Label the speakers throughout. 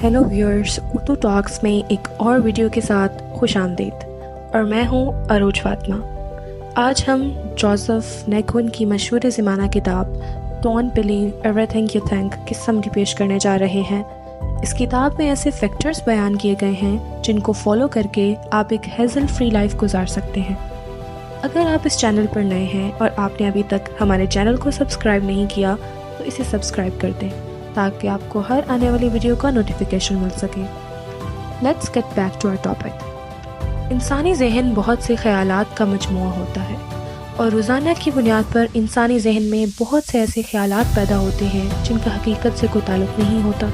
Speaker 1: Hello viewers, Urdu talks में एक और वीडियो के साथ खुश आमदीद। और मैं हूँ अरूज फातिमा। आज हम जोसेफ नेगुइन की मशहूर ज़माना किताब don't believe everything you think की समरी पेश करने जा रहे हैं। इस किताब में ऐसे फैक्टर्स बयान किए गए हैं जिनको फॉलो करके आप एक हैज़ल फ्री लाइफ गुजार सकते हैं। अगर आप इस चैनल पर नए हैं और आपने अभी तक हमारे चैनल को सब्सक्राइब नहीं किया तो इसे सब्सक्राइब कर दें ताकि आपको हर आने वाली वीडियो का नोटिफिकेशन मिल सके। Let's get back to our topic. इंसानी ज़हन बहुत से ख़यालात का मजमूआ होता है और रोज़ाना की बुनियाद पर इंसानी ज़हन में बहुत से ऐसे ख़यालात पैदा होते हैं जिनका हकीकत से कोई ताल्लुक़ नहीं होता,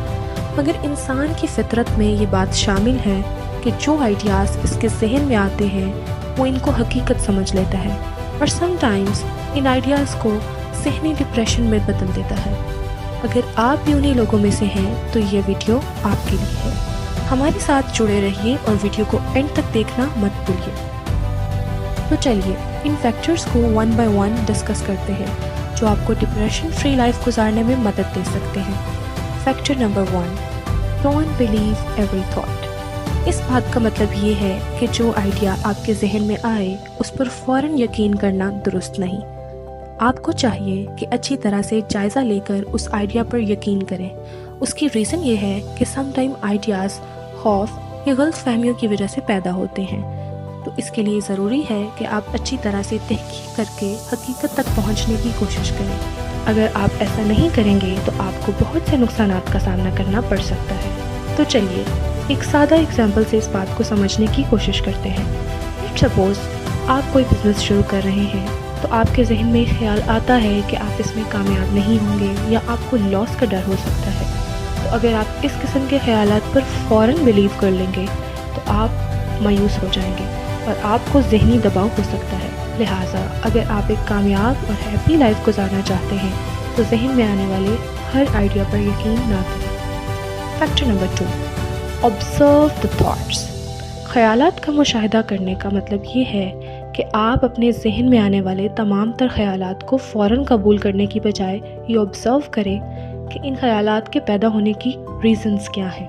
Speaker 1: मगर इंसान की फितरत में ये बात शामिल है कि जो आइडियाज़ इसके ज़हन में आते हैं वो इनको हकीकत समझ लेता है और समटाइम्स इन आइडियाज़ को ज़हनी डिप्रेशन में बदल देता है। अगर आप भी उन्हीं लोगों में से हैं तो ये वीडियो आपके लिए है। हमारे साथ जुड़े रहिए और वीडियो को एंड तक देखना मत भूलिए। तो चलिए इन फैक्टर्स को वन बाय वन डिस्कस करते हैं जो आपको डिप्रेशन फ्री लाइफ गुजारने में मदद दे सकते हैं। Factor number 1, don't believe every thought. इस बात का मतलब ये है कि जो आइडिया आपके जहन में आए उस पर फ़ौरन यकीन करना दुरुस्त नहीं। आपको चाहिए कि अच्छी तरह से जायज़ा लेकर उस आइडिया पर यकीन करें। उसकी रीज़न ये है कि समटाइम आइडियाज़ खौफ या गलत फहमियों की वजह से पैदा होते हैं, तो इसके लिए ज़रूरी है कि आप अच्छी तरह से तहकीक करके हकीकत तक पहुंचने की कोशिश करें। अगर आप ऐसा नहीं करेंगे तो आपको बहुत से नुकसानात का सामना करना पड़ सकता है। तो चलिए एक सादा एग्जाम्पल से इस बात को समझने की कोशिश करते हैं। लेट्स सपोज़ आप कोई बिज़नेस शुरू कर रहे हैं तो आपके जहन में ख्याल आता है कि आप इसमें कामयाब नहीं होंगे या आपको लॉस का डर हो सकता है। तो अगर आप इस किस्म के ख्यालात पर फ़ौरन बिलीव कर लेंगे तो आप मायूस हो जाएंगे और आपको ज़हनी दबाव हो सकता है। लिहाजा अगर आप एक कामयाब और हैप्पी लाइफ गुजारना चाहते हैं तो जहन में आने वाले हर आइडिया पर यकीन ना करें। Factor number 2, observe the thoughts. ख़यालात का मुशाहिदा करने का मतलब ये है कि आप अपने जहन में आने वाले तमाम तर ख़यालात को फ़ौरन कबूल करने की बजाय ये ऑब्ज़र्व करें कि इन ख़यालात के पैदा होने की रीज़न्स क्या हैं।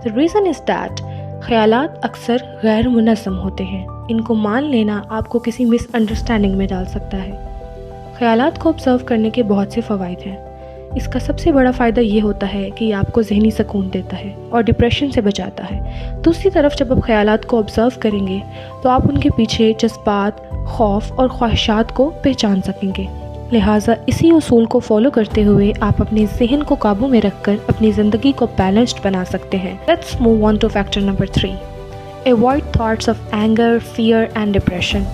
Speaker 1: द रीज़न इज़ दैट ख़यालात अक्सर गैर मुनज़्ज़म होते हैं। इनको मान लेना आपको किसी मिसअंडरस्टैंडिंग में डाल सकता है। ख़यालात को ऑब्ज़र्व करने के बहुत से फ़वाइद हैं। इसका सबसे बड़ा फ़ायदा ये होता है कि ये आपको ज़हनी सुकून देता है और डिप्रेशन से बचाता है। दूसरी तरफ जब आप ख़यालात को ऑब्ज़र्व करेंगे तो आप उनके पीछे जज्बात, खौफ और ख्वाहिशात को पहचान सकेंगे। लिहाजा इसी उसूल को फॉलो करते हुए आप अपने जहन को काबू में रखकर अपनी ज़िंदगी को बैलेंस्ड बना सकते हैं। Let's move on two factor number 3, avoid thoughts of anger, fear and depression.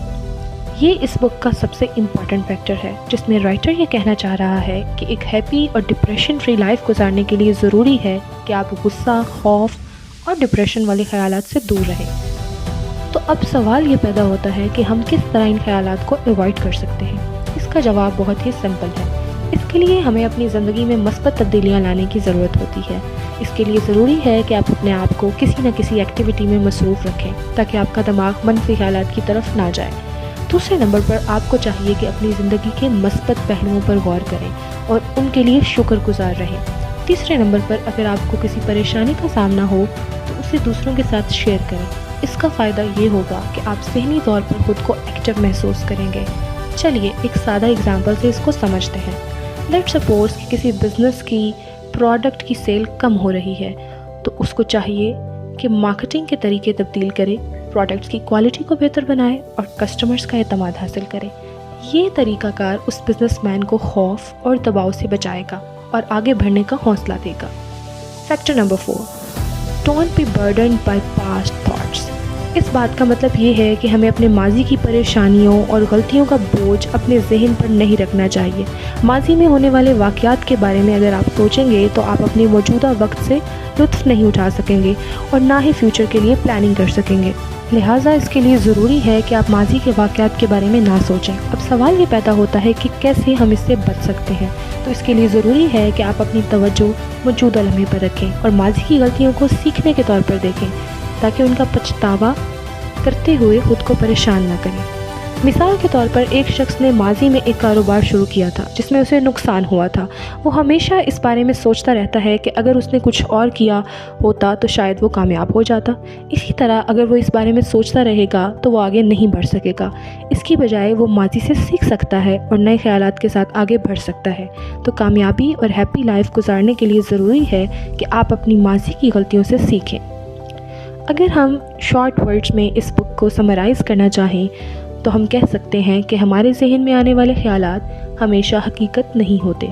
Speaker 1: ये इस बुक का सबसे इम्पॉर्टेंट फैक्टर है जिसमें राइटर ये कहना चाह रहा है कि एक हैप्पी और डिप्रेशन फ्री लाइफ गुजारने के लिए ज़रूरी है कि आप गुस्सा, खौफ और डिप्रेशन वाले ख़यालात से दूर रहें। तो अब सवाल ये पैदा होता है कि हम किस तरह इन ख़यालात को अवॉइड कर सकते हैं। इसका जवाब बहुत ही सिंपल है। इसके लिए हमें अपनी ज़िंदगी में मस्बत तब्दीलियाँ लाने की ज़रूरत होती है। इसके लिए ज़रूरी है कि आप अपने आप को किसी न किसी एक्टिविटी में मसरूफ़ रखें ताकि आपका दिमाग मनफी ख़यालात की तरफ ना जाए। दूसरे नंबर पर आपको चाहिए कि अपनी ज़िंदगी के मस्बत पहलुओं पर गौर करें और उनके लिए शुक्रगुजार रहें। तीसरे नंबर पर अगर आपको किसी परेशानी का सामना हो तो उसे दूसरों के साथ शेयर करें। इसका फ़ायदा ये होगा कि आप ज़हनी तौर पर ख़ुद को एक्टिव महसूस करेंगे। चलिए एक सादा एग्जांपल से इसको समझते हैं। लेट्स सपोज़ कि किसी बिज़नेस की प्रोडक्ट की सेल कम हो रही है तो उसको चाहिए कि मार्केटिंग के तरीके तब्दील करे, प्रोडक्ट्स की क्वालिटी को बेहतर बनाए और कस्टमर्स का एतमाद हासिल करे। ये तरीक़ाकार उस बिज़नेसमैन को खौफ और दबाव से बचाएगा और आगे बढ़ने का हौसला देगा। Factor number 4, don't be burdened by past thoughts. इस बात का मतलब ये है कि हमें अपने माजी की परेशानियों और गलतियों का बोझ अपने जहन पर नहीं रखना चाहिए। माजी में होने वाले वाक़यात के बारे में अगर आप सोचेंगे तो आप अपने मौजूदा वक्त से लुत्फ़ नहीं उठा सकेंगे और ना ही फ्यूचर के लिए प्लानिंग कर सकेंगे। लिहाजा इसके लिए ज़रूरी है कि आप माजी के वाक़यात के बारे में ना सोचें। अब सवाल ये पैदा होता है कि कैसे हम इससे बच सकते हैं। तो इसके लिए ज़रूरी है कि आप अपनी तवज्जो मौजूदा लम्हे पर रखें और माजी की गलतियों को सीखने के तौर पर देखें ताकि उनका पछतावा करते हुए ख़ुद को परेशान ना करें। مثال کے طور پر ایک شخص نے ماضی میں ایک کاروبار شروع کیا تھا جس میں اسے نقصان ہوا تھا۔ وہ ہمیشہ اس بارے میں سوچتا رہتا ہے کہ اگر اس نے کچھ اور کیا ہوتا تو شاید وہ کامیاب ہو جاتا۔ اسی طرح اگر وہ اس بارے میں سوچتا رہے گا تو وہ آگے نہیں بڑھ سکے گا۔ اس کی بجائے وہ ماضی سے سیکھ سکتا ہے اور نئے خیالات کے ساتھ آگے بڑھ سکتا ہے۔ تو کامیابی اور ہیپی لائف گزارنے کے لیے ضروری ہے کہ آپ اپنی ماضی کی غلطیوں سے سیکھیں۔ اگر ہم شارٹ ورڈز میں اس بک کو سمرائز کرنا چاہیں تو ہم کہہ سکتے ہیں کہ ہمارے ذہن میں آنے والے خیالات ہمیشہ حقیقت نہیں ہوتے۔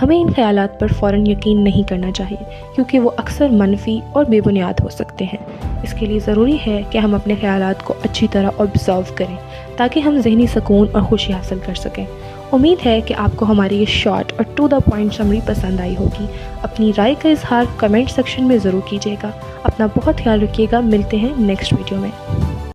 Speaker 1: ہمیں ان خیالات پر فوراً یقین نہیں کرنا چاہیے کیونکہ وہ اکثر منفی اور بے بنیاد ہو سکتے ہیں۔ اس کے لیے ضروری ہے کہ ہم اپنے خیالات کو اچھی طرح آبزرو کریں تاکہ ہم ذہنی سکون اور خوشی حاصل کر سکیں۔ امید ہے کہ آپ کو ہماری یہ شارٹ اور ٹو دا پوائنٹ سمری پسند آئی ہوگی۔ اپنی رائے کا اظہار کمنٹ سیکشن میں ضرور کیجیے گا۔ اپنا بہت خیال رکھیے گا۔ ملتے ہیں نیکسٹ ویڈیو میں۔